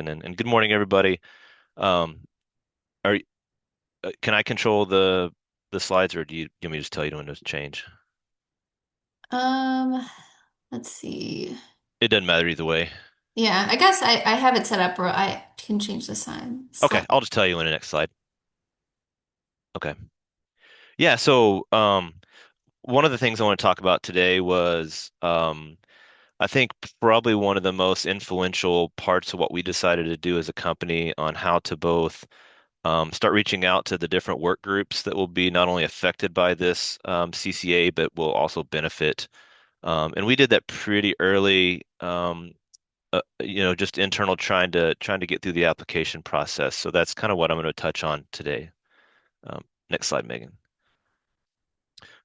and good morning, everybody. Um, are can I control the slides, or do you want me to just tell you when to change? Um, let's see. It doesn't matter either way. Yeah, I guess I have it set up where I can change the sign. Okay, I'll just tell you in the next slide. Okay. Yeah. So, one of the things I want to talk about today was, I think probably one of the most influential parts of what we decided to do as a company on how to both start reaching out to the different work groups that will be not only affected by this CCA, but will also benefit. And we did that pretty early, just internal trying to get through the application process. So that's kind of what I'm going to touch on today. Next slide, Megan.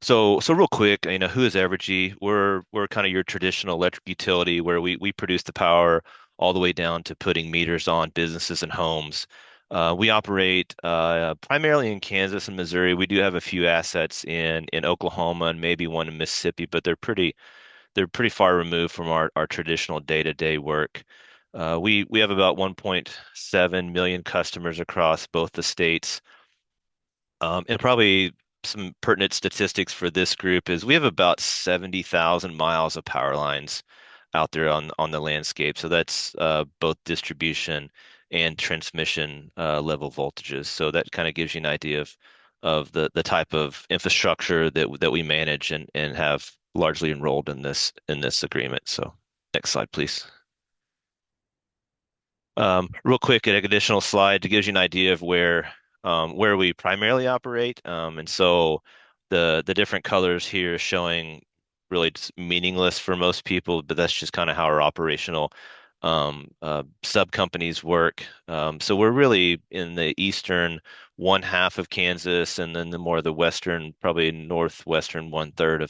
So real quick, who is Evergy? We're kind of your traditional electric utility where we produce the power all the way down to putting meters on businesses and homes. We operate primarily in Kansas and Missouri. We do have a few assets in Oklahoma and maybe one in Mississippi, but they're pretty far removed from our traditional day-to-day work. We have about 1.7 million customers across both the states. And probably some pertinent statistics for this group is we have about 70,000 miles of power lines out there on the landscape. So that's both distribution and transmission level voltages. So that kind of gives you an idea of the type of infrastructure that we manage and have largely enrolled in this agreement. So next slide, please. Real quick, an additional slide to give you an idea of where we primarily operate. And so the different colors here showing really just meaningless for most people, but that's just kind of how our operational sub companies work. So we're really in the eastern one half of Kansas, and then the more the western, probably northwestern one third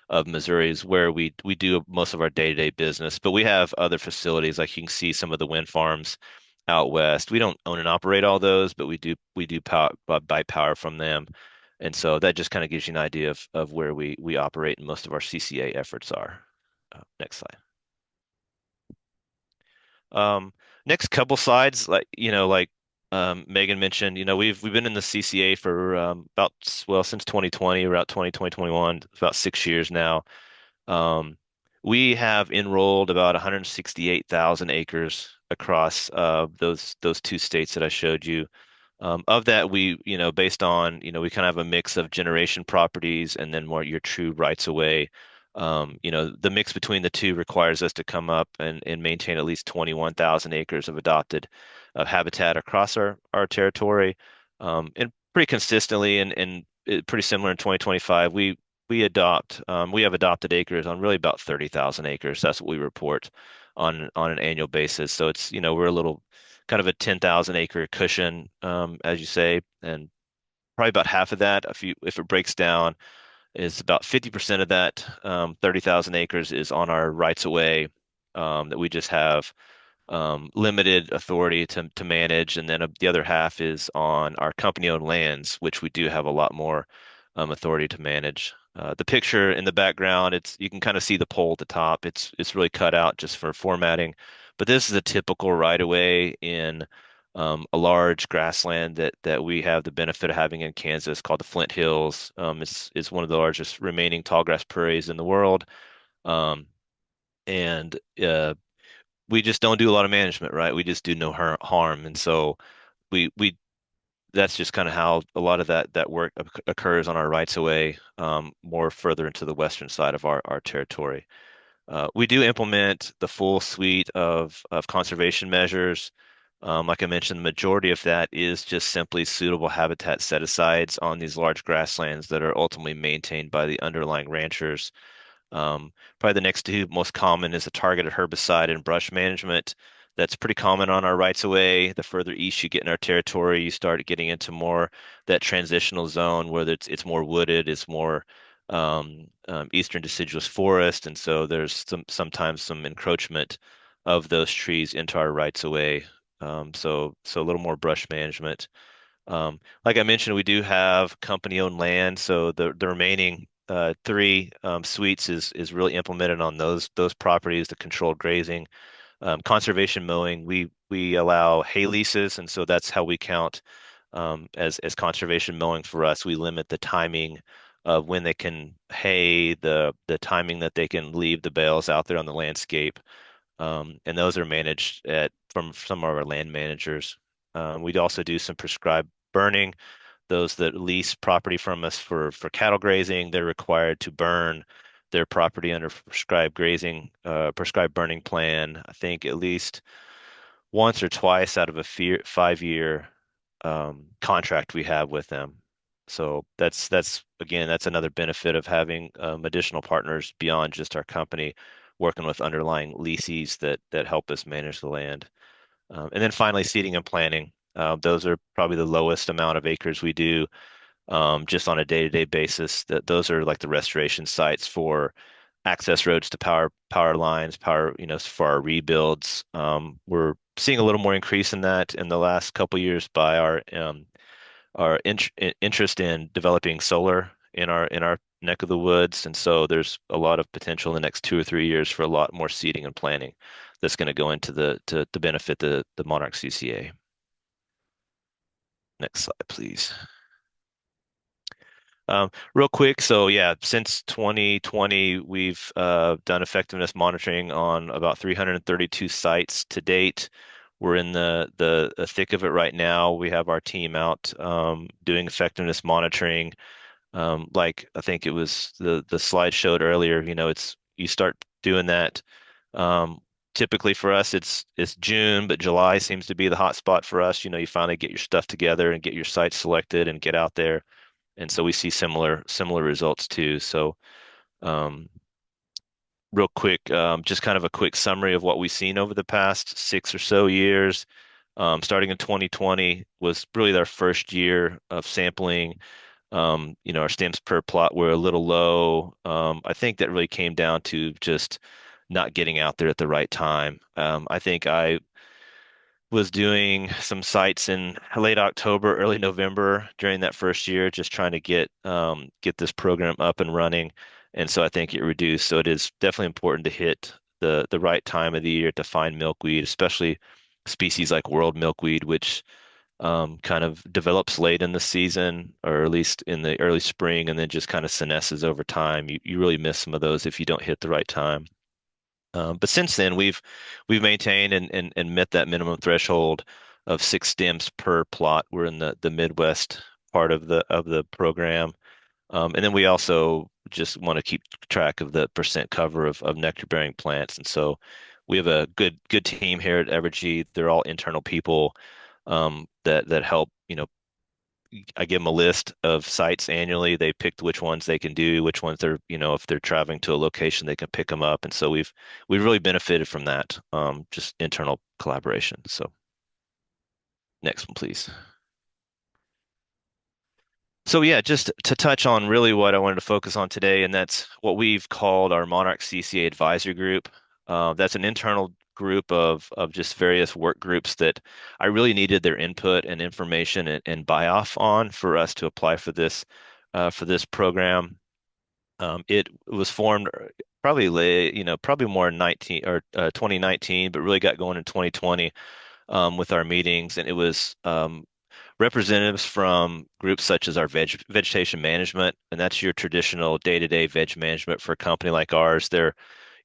of Missouri is where we do most of our day-to-day business. But we have other facilities, like you can see some of the wind farms out west. We don't own and operate all those, but we do buy power from them. And so that just kind of gives you an idea of where we operate and most of our CCA efforts are. Next slide. Um, Next couple slides, Megan mentioned, we've been in the CCA for since 2020, about 2021, about 6 years now. Um, we have enrolled about 168,000 acres across those two states that I showed you. Of that, based on, we kind of have a mix of generation properties and then more your true rights of way. The mix between the two requires us to come up and maintain at least 21,000 acres of adopted habitat across our territory. And pretty consistently and pretty similar in 2025, we have adopted acres on really about 30,000 acres. That's what we report on an annual basis. So it's, we're a little kind of a 10,000 acre cushion, as you say, and probably about half of that, if it breaks down, is about 50% of that 30,000 acres is on our rights of way that we just have limited authority to manage, and then the other half is on our company-owned lands, which we do have a lot more authority to manage. The picture in the background, you can kind of see the pole at the top. It's really cut out just for formatting, but this is a typical right-of-way in a large grassland that we have the benefit of having in Kansas called the Flint Hills. It's one of the largest remaining tallgrass prairies in the world. Um, and we just don't do a lot of management, right? We just do no harm, and so we that's just kind of how a lot of that work occurs on our rights of way, more further into the western side of our territory. We do implement the full suite of conservation measures. Like I mentioned, the majority of that is just simply suitable habitat set-asides on these large grasslands that are ultimately maintained by the underlying ranchers. Probably the next two most common is a targeted herbicide and brush management. That's pretty common on our rights of way. The further east you get in our territory, you start getting into more that transitional zone where it's more wooded, it's more eastern deciduous forest, and so there's sometimes some encroachment of those trees into our rights of way. So a little more brush management. Like I mentioned, we do have company-owned land, so the remaining three suites is really implemented on those properties, the controlled grazing, conservation mowing. We we allow hay leases, and so that's how we count as conservation mowing for us. We limit the timing of when they can hay, the timing that they can leave the bales out there on the landscape, and those are managed at from some of our land managers. We'd also do some prescribed burning. Those that lease property from us for cattle grazing, they're required to burn their property under prescribed grazing, prescribed burning plan. I think at least once or twice out of a 5 year contract we have with them. So that's again, that's another benefit of having additional partners beyond just our company, working with underlying leases that help us manage the land. And then finally, seeding and planting. Those are probably the lowest amount of acres we do just on a day-to-day basis. That those are like the restoration sites for access roads to power lines, for our rebuilds. We're seeing a little more increase in that in the last couple years by our interest in developing solar in our neck of the woods, and so there's a lot of potential in the next 2 or 3 years for a lot more seeding and planting that's going to go into to benefit the Monarch CCA. Next slide, please. Real quick, so yeah, since 2020, we've done effectiveness monitoring on about 332 sites to date. We're in the thick of it right now. We have our team out doing effectiveness monitoring. Like I think it was the slide showed earlier, it's you start doing that. Um, Typically for us, it's June, but July seems to be the hot spot for us. You finally get your stuff together and get your sites selected and get out there, and so we see similar results too. So, um, real quick, just kind of a quick summary of what we've seen over the past 6 or so years. Starting in 2020 was really our first year of sampling. Our stems per plot were a little low. I think that really came down to just not getting out there at the right time. I think I was doing some sites in late October, early November during that first year, just trying to get this program up and running. And so I think it reduced. So it is definitely important to hit the right time of the year to find milkweed, especially species like world milkweed, which kind of develops late in the season, or at least in the early spring, and then just kind of senesces over time. You really miss some of those if you don't hit the right time. But since then, we've maintained and met that minimum threshold of 6 stems per plot. We're in the Midwest part of the program, and then we also just want to keep track of the percent cover of nectar bearing plants. And so we have a good team here at Evergy. They're all internal people that help. I give them a list of sites annually. They pick which ones they can do, which ones if they're traveling to a location, they can pick them up. And so we've really benefited from that, just internal collaboration. So next one, please. So yeah, just to touch on really what I wanted to focus on today, and that's what we've called our Monarch CCA Advisory Group. That's an internal group of just various work groups that I really needed their input and information and buy off on for us to apply for this program. It was formed probably late, probably more in 19 or 2019, but really got going in 2020 with our meetings, and it was representatives from groups such as our vegetation management, and that's your traditional day-to-day veg management for a company like ours. They're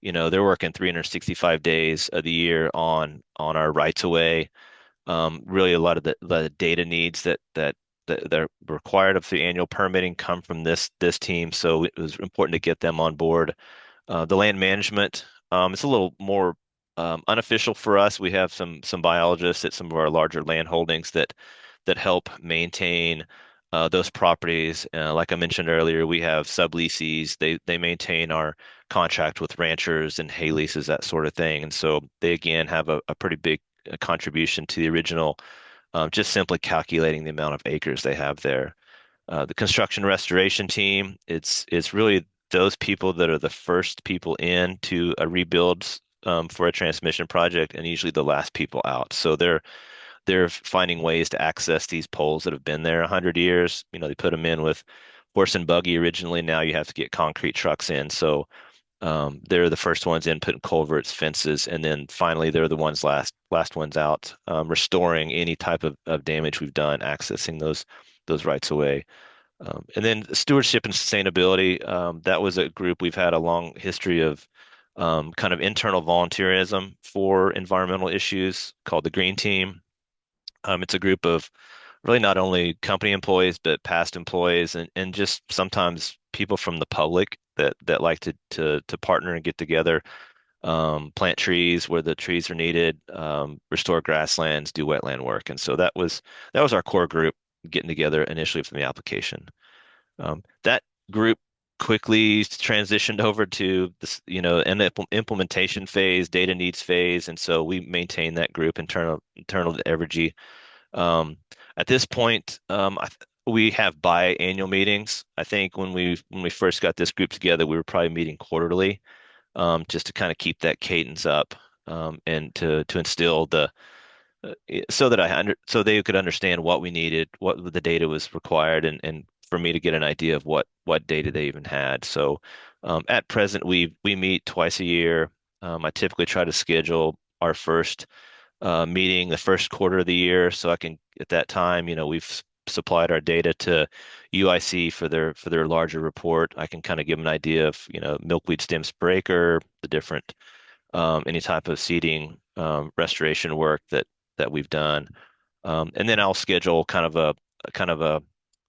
working 365 days of the year on our rights of way. Really, a lot of the data needs that are required of the annual permitting come from this team, so it was important to get them on board. The land management, it's a little more unofficial for us. We have some biologists at some of our larger land holdings that help maintain those properties. Like I mentioned earlier, we have subleases. They maintain our contract with ranchers and hay leases, that sort of thing. And so they again have a pretty big contribution to the original, just simply calculating the amount of acres they have there. The construction restoration team, it's really those people that are the first people in to a rebuild for a transmission project, and usually the last people out. So they're finding ways to access these poles that have been there 100 years. They put them in with horse and buggy originally. Now you have to get concrete trucks in. So They're the first ones in putting culverts, fences, and then finally they're the ones last ones out, restoring any type of damage we've done, accessing those rights away. And then stewardship and sustainability. That was a group we've had a long history of kind of internal volunteerism for environmental issues called the Green Team. It's a group of really not only company employees, but past employees and just sometimes people from the public that like to partner and get together, plant trees where the trees are needed, restore grasslands, do wetland work. And so that was our core group getting together initially from the application. That group quickly transitioned over to this, an implementation phase, data needs phase, and so we maintain that group internal to Evergy. Um, at this point, we have biannual meetings. I think when we first got this group together, we were probably meeting quarterly, just to kind of keep that cadence up, and to instill so that so they could understand what we needed, what the data was required, and for me to get an idea of what data they even had. So at present, we meet twice a year. I typically try to schedule our first meeting the first quarter of the year, so I can at that time, we've supplied our data to UIC for their larger report. I can kind of give them an idea of milkweed stems per acre, the different any type of seeding restoration work that we've done. And then I'll schedule kind of a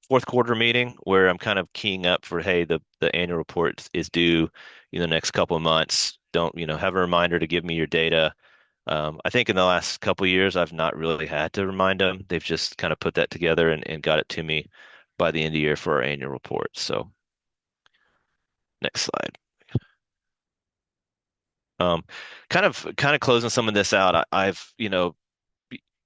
fourth quarter meeting where I'm kind of keying up for, hey, the annual report is due in the next couple of months. Don't, have a reminder to give me your data. I think in the last couple of years, I've not really had to remind them. They've just kind of put that together and got it to me by the end of the year for our annual report. So next slide. Um, kind of closing some of this out. I've,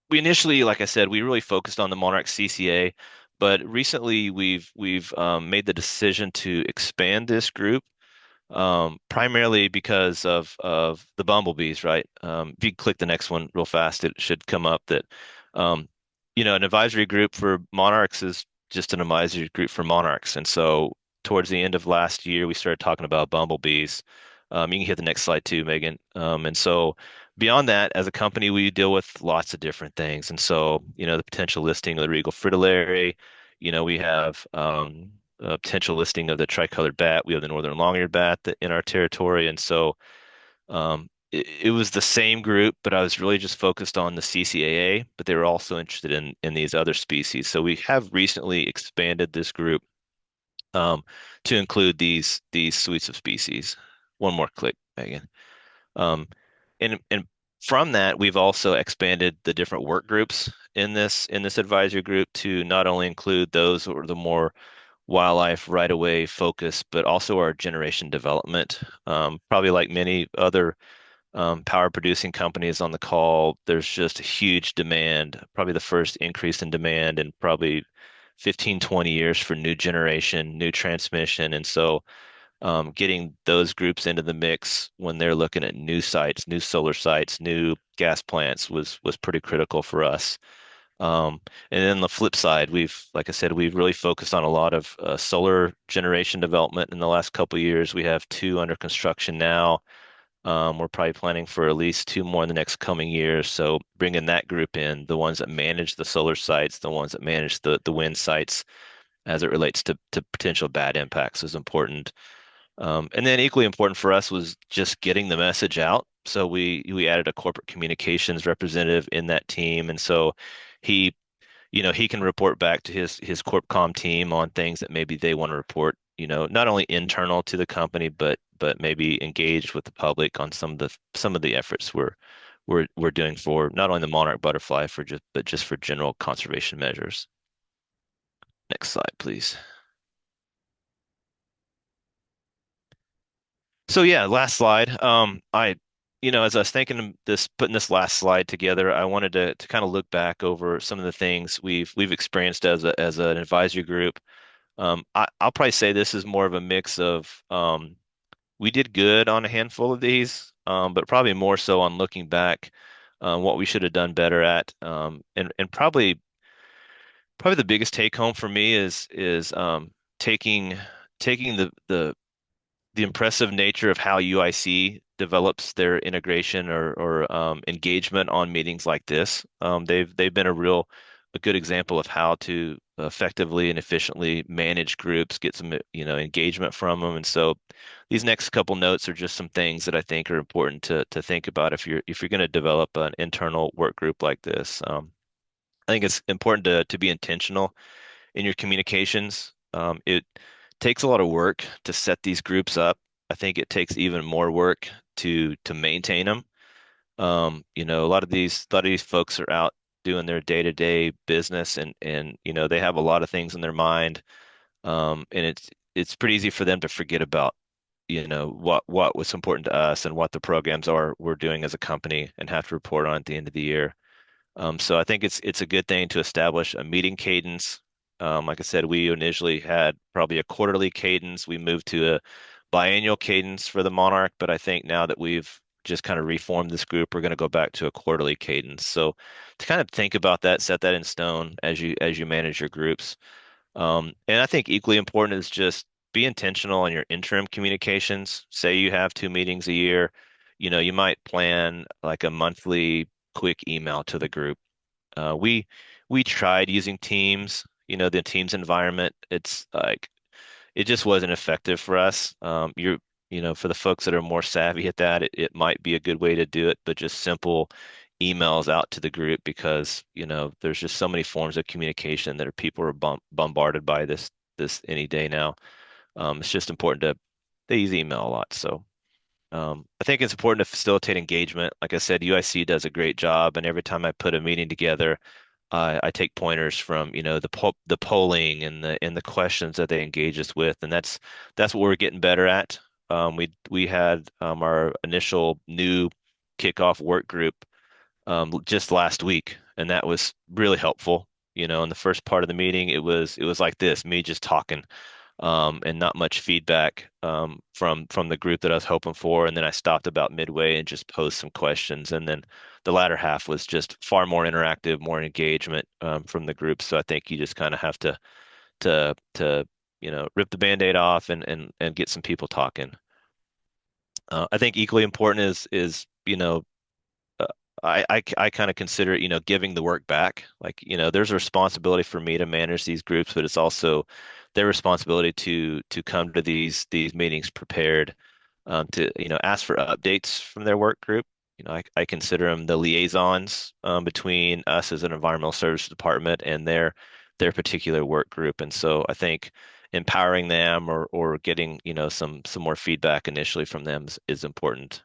we initially, like I said, we really focused on the Monarch CCA, but recently we've made the decision to expand this group, primarily because of the bumblebees, right? If you click the next one real fast, it should come up that um, an advisory group for monarchs is just an advisory group for monarchs. And so towards the end of last year, we started talking about bumblebees. You can hit the next slide too, Megan. And so beyond that, as a company, we deal with lots of different things. And so, the potential listing of the regal fritillary, we have a potential listing of the tricolored bat. We have the northern long-eared bat in our territory. And so it was the same group, but I was really just focused on the CCAA, but they were also interested in these other species. So we have recently expanded this group um, to include these suites of species. One more click, Megan. Um, and from that, we've also expanded the different work groups in this advisory group to not only include those who are the more wildlife right away focus, but also our generation development. Probably like many other power producing companies on the call, there's just a huge demand, probably the first increase in demand in probably 15, 20 years for new generation, new transmission. And so getting those groups into the mix when they're looking at new sites, new solar sites, new gas plants was pretty critical for us. And then the flip side, like I said, we've really focused on a lot of solar generation development in the last couple of years. We have two under construction now. We're probably planning for at least two more in the next coming years. So bringing that group in, the ones that manage the solar sites, the ones that manage the wind sites as it relates to potential bad impacts is important. And then equally important for us was just getting the message out. So we added a corporate communications representative in that team, and so he he can report back to his corp com team on things that maybe they want to report, not only internal to the company, but maybe engage with the public on some of the efforts we're doing for not only the monarch butterfly but just for general conservation measures. Next slide, please. So yeah, last slide. As I was thinking of putting this last slide together, I wanted to kind of look back over some of the things we've experienced as an advisory group. I'll probably say this is more of a mix of we did good on a handful of these, but probably more so on looking back, what we should have done better at. And probably the biggest take home for me is taking taking the the impressive nature of how UIC develops their integration or engagement on meetings like this. They've been a good example of how to effectively and efficiently manage groups, get some engagement from them. And so these next couple notes are just some things that I think are important to think about if you're going to develop an internal work group like this. I think it's important to be intentional in your communications. It takes a lot of work to set these groups up. I think it takes even more work to maintain them. A lot of these folks are out doing their day-to-day business and they have a lot of things in their mind. And it's pretty easy for them to forget about, what was important to us and what the programs are we're doing as a company and have to report on at the end of the year. So I think it's a good thing to establish a meeting cadence. Like I said, we initially had probably a quarterly cadence. We moved to a biannual cadence for the Monarch, but I think now that we've just kind of reformed this group, we're going to go back to a quarterly cadence. So to kind of think about that, set that in stone as you manage your groups. And I think equally important is just be intentional on your interim communications. Say you have two meetings a year, you might plan like a monthly quick email to the group. We tried using Teams, the Teams environment. It's like it just wasn't effective for us. For the folks that are more savvy at that, it might be a good way to do it, but just simple emails out to the group because, there's just so many forms of communication that people are bombarded by this any day now. It's just important they use email a lot. So I think it's important to facilitate engagement. Like I said, UIC does a great job, and every time I put a meeting together, I take pointers from, the polling and the questions that they engage us with, and that's what we're getting better at. We had our initial new kickoff work group just last week, and that was really helpful. In the first part of the meeting, it was like this, me just talking and not much feedback from the group that I was hoping for. And then I stopped about midway and just posed some questions. And then the latter half was just far more interactive, more engagement from the group. So I think you just kind of have to rip the Band-Aid off and get some people talking. I think equally important is uh, I kind of consider it, giving the work back. Like, there's a responsibility for me to manage these groups, but it's also their responsibility to come to these meetings prepared, to, ask for updates from their work group. I consider them the liaisons between us as an environmental services department and their particular work group. And so I think empowering them or getting, some more feedback initially from them is important.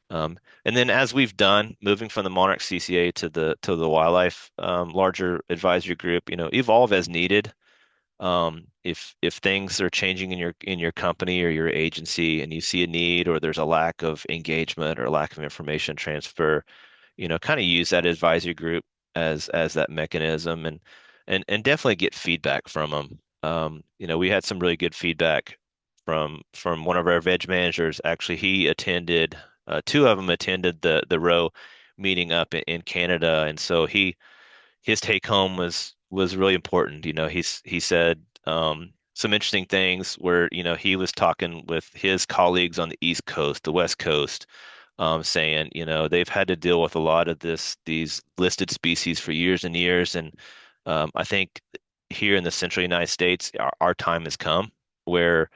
And then as we've done, moving from the Monarch CCA to the wildlife larger advisory group, evolve as needed. If things are changing in your company or your agency and you see a need or there's a lack of engagement or lack of information transfer, kind of use that advisory group as that mechanism and definitely get feedback from them. We had some really good feedback from one of our veg managers. Actually, he attended two of them attended the row meeting up in Canada, and so his take home was really important. He said some interesting things where he was talking with his colleagues on the East Coast, the West Coast, saying they've had to deal with a lot of these listed species for years and years, and I think here in the central United States, our time has come where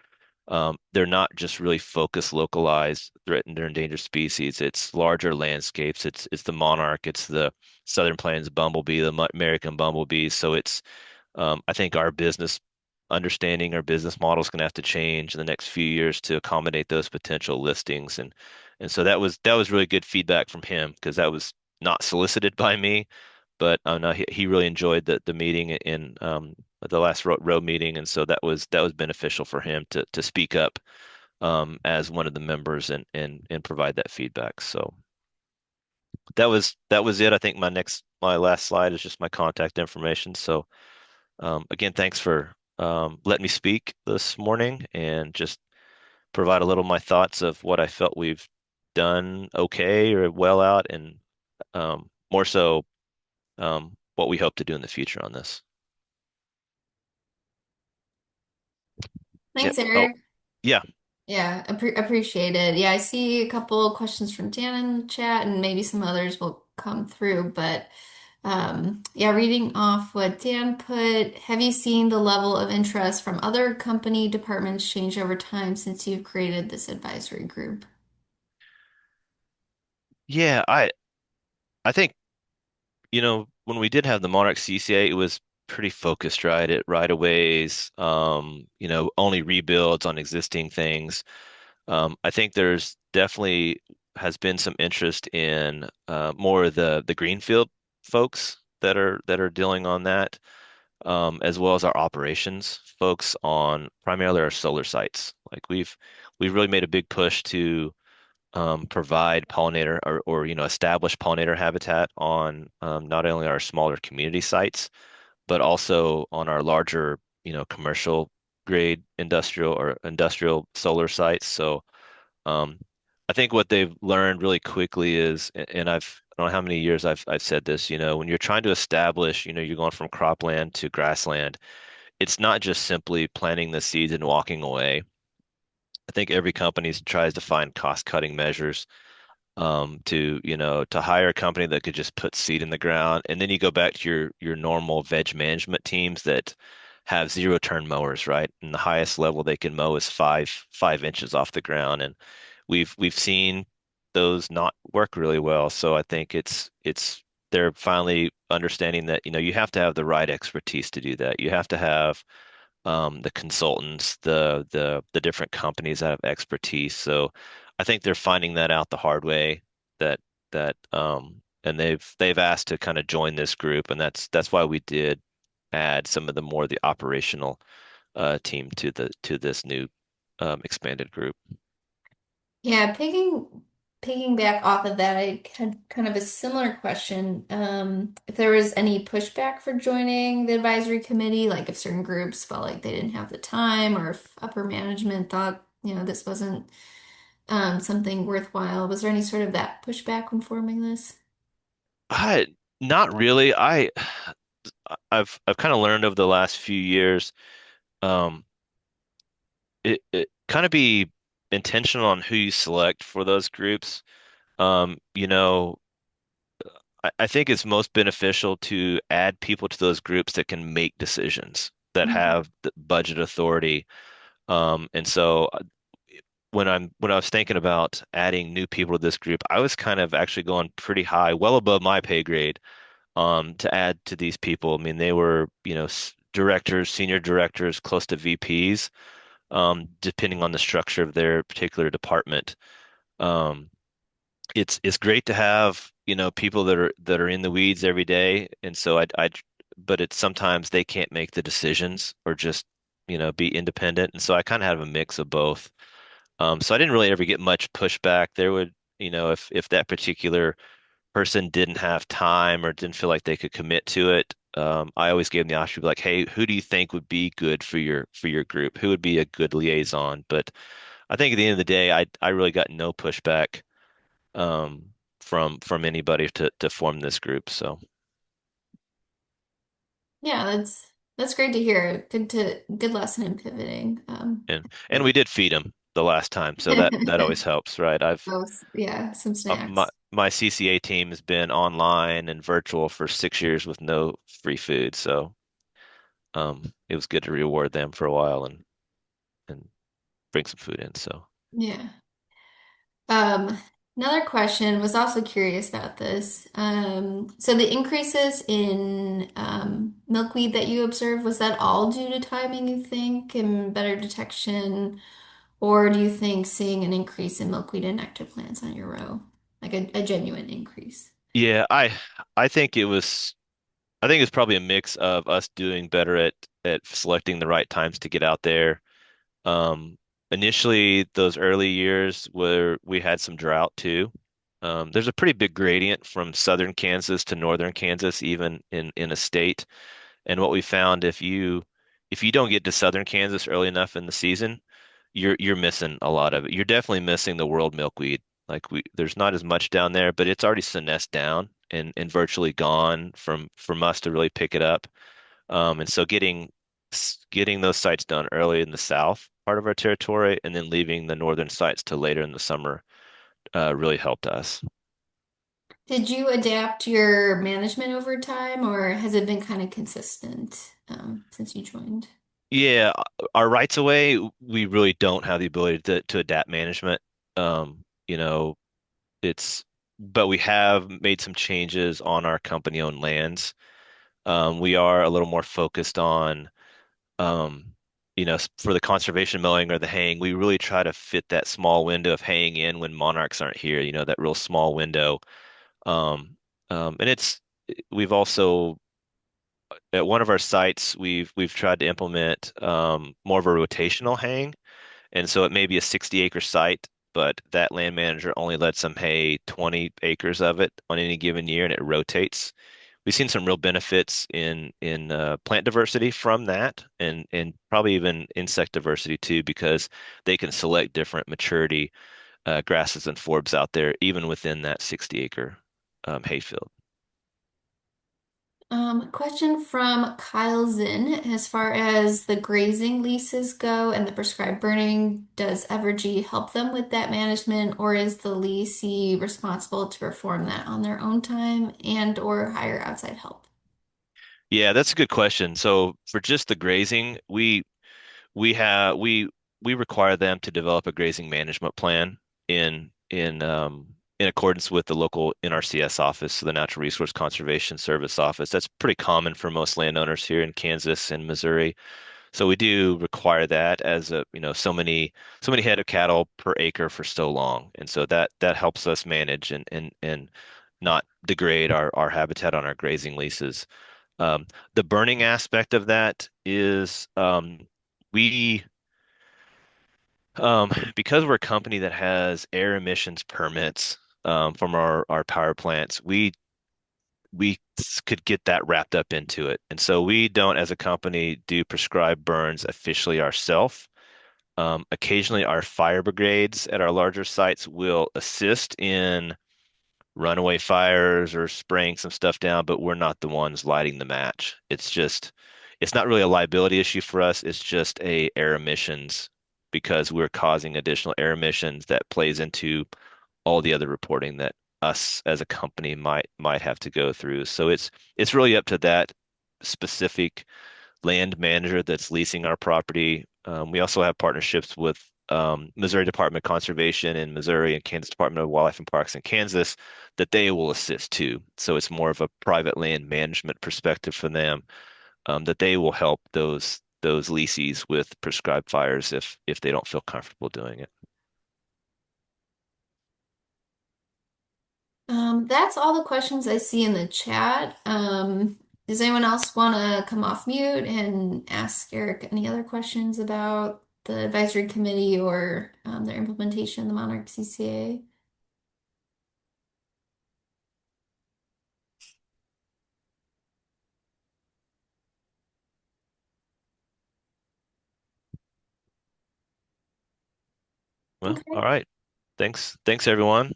they're not just really focused, localized, threatened or endangered species. It's larger landscapes. It's the monarch. It's the southern plains bumblebee, the American bumblebee. So I think our business understanding, our business model is going to have to change in the next few years to accommodate those potential listings. And so that was really good feedback from him because that was not solicited by me, but no, he really enjoyed the meeting in the last row meeting, and so that was beneficial for him to speak up as one of the members and provide that feedback. So that was it. I think my last slide is just my contact information. So again, thanks for letting me speak this morning and just provide a little of my thoughts of what I felt we've done okay or well out, and more so what we hope to do in the future on this. Yeah. Thanks, Oh, Eric. yeah. Yeah, appreciate it. Yeah, I see a couple questions from Dan in the chat, and maybe some others will come through. But yeah, reading off what Dan put, have you seen the level of interest from other company departments change over time since you've created this advisory group? Yeah, I think, when we did have the Monarch CCA, it was pretty focused, right? It right-of-ways, only rebuilds on existing things. I think there's definitely has been some interest in more of the greenfield folks that are dealing on that, as well as our operations folks on primarily our solar sites. Like we've really made a big push to provide pollinator or establish pollinator habitat on not only our smaller community sites, but also on our larger, commercial grade industrial solar sites. So um, I think what they've learned really quickly is, and I don't know how many years I've said this, when you're trying to establish, you're going from cropland to grassland, it's not just simply planting the seeds and walking away. I think every company tries to find cost-cutting measures to hire a company that could just put seed in the ground, and then you go back to your normal veg management teams that have zero turn mowers, right? And the highest level they can mow is five inches off the ground, and we've seen those not work really well. So I think it's they're finally understanding that you have to have the right expertise to do that. You have to have the consultants, the different companies that have expertise. So I think they're finding that out the hard way that and they've asked to kind of join this group, and that's why we did add some of the operational team to this new expanded group. Yeah, picking back off of that, I had kind of a similar question. If there was any pushback for joining the advisory committee, like if certain groups felt like they didn't have the time, or if upper management thought, this wasn't something worthwhile. Was there any sort of that pushback when forming this? I Not really. I've kind of learned over the last few years. Um, it kind of be intentional on who you select for those groups. Um, you know, I think it's most beneficial to add people to those groups that can make decisions, that Mhm. have the budget authority. And so when I was thinking about adding new people to this group, I was kind of actually going pretty high, well above my pay grade, to add to these people. I mean, they were, directors, senior directors, close to VPs, depending on the structure of their particular department. Um, it's great to have, people that are in the weeds every day, and so but it's sometimes they can't make the decisions or just, be independent, and so I kind of have a mix of both. So I didn't really ever get much pushback. There would, if that particular person didn't have time or didn't feel like they could commit to it, I always gave them the option of like, hey, who do you think would be good for your group? Who would be a good liaison? But I think at the end of the day, I really got no pushback um, from anybody to form this group. So, Yeah, that's great to hear. Good lesson in pivoting. and we did feed them the last time, so that always helps, right? Yeah, some My snacks. my CCA team has been online and virtual for 6 years with no free food, so it was good to reward them for a while and bring some food in. So, Yeah. Um, Another question, was also curious about this. So the increases in milkweed that you observed, was that all due to timing, you think, and better detection? Or do you think seeing an increase in milkweed and nectar plants on your row, like a genuine increase? yeah, I think it's probably a mix of us doing better at selecting the right times to get out there. Um, Initially, those early years where we had some drought too. There's a pretty big gradient from southern Kansas to northern Kansas, even in a state. And what we found, if you don't get to southern Kansas early enough in the season, you're missing a lot of it. You're definitely missing the world milkweed. Like there's not as much down there, but it's already senesced down and virtually gone from us to really pick it up. And so getting getting those sites done early in the south part of our territory and then leaving the northern sites to later in the summer really helped us. Did you adapt your management over time, or has it been kind of consistent since you joined? Yeah, our rights of way, we really don't have the ability to adapt management. You know, it's, but we have made some changes on our company-owned lands. We are a little more focused on, um, for the conservation mowing or the haying, we really try to fit that small window of haying in when monarchs aren't here, that real small window. Um, and we've also, at one of our sites, we've tried to implement more of a rotational haying. And so it may be a 60-acre site, but that land manager only lets them hay 20 acres of it on any given year, and it rotates. We've seen some real benefits in plant diversity from that, and probably even insect diversity too, because they can select different maturity grasses and forbs out there, even within that 60-acre hayfield. Question from Kyle Zinn. As far as the grazing leases go and the prescribed burning, does Evergy help them with that management, or is the leasee responsible to perform that on their own time and or hire outside help? Yeah, that's a good question. So for just the grazing, we have we require them to develop a grazing management plan in accordance with the local NRCS office, so the Natural Resource Conservation Service office. That's pretty common for most landowners here in Kansas and Missouri. So we do require that as so many head of cattle per acre for so long. And so that helps us manage and not degrade our habitat on our grazing leases. Um, the burning aspect of that is we because we're a company that has air emissions permits from our power plants, we could get that wrapped up into it. And so we don't, as a company, do prescribed burns officially ourselves. Occasionally, our fire brigades at our larger sites will assist in runaway fires or spraying some stuff down, but we're not the ones lighting the match. It's not really a liability issue for us. It's just a air emissions because we're causing additional air emissions that plays into all the other reporting that us as a company might have to go through. So it's really up to that specific land manager that's leasing our property. We also have partnerships with Missouri Department of Conservation in Missouri and Kansas Department of Wildlife and Parks in Kansas that they will assist too. So it's more of a private land management perspective for them that they will help those leases with prescribed fires if they don't feel comfortable doing it. That's all the questions I see in the chat. Does anyone else want to come off mute and ask Eric any other questions about the advisory committee or their implementation of the Monarch CCAA? Well, all Okay. right. Thanks everyone.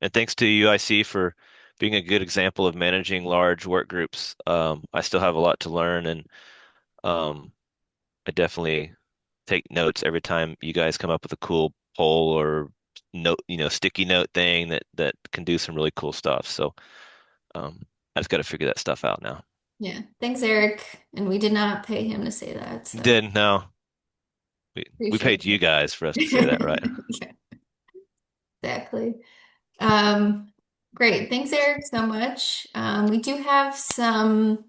And thanks to UIC for being a good example of managing large work groups. I still have a lot to learn, and um, I definitely take notes every time you guys come up with a cool poll or note, sticky note thing that can do some really cool stuff. So I just got to figure that stuff out now. Yeah. Thanks, Eric. And we did not pay him to say that, so Didn't know we appreciate paid you it. guys for us to say that, right? Yeah, exactly. Um, Great. Thanks, Eric, so much. We do have some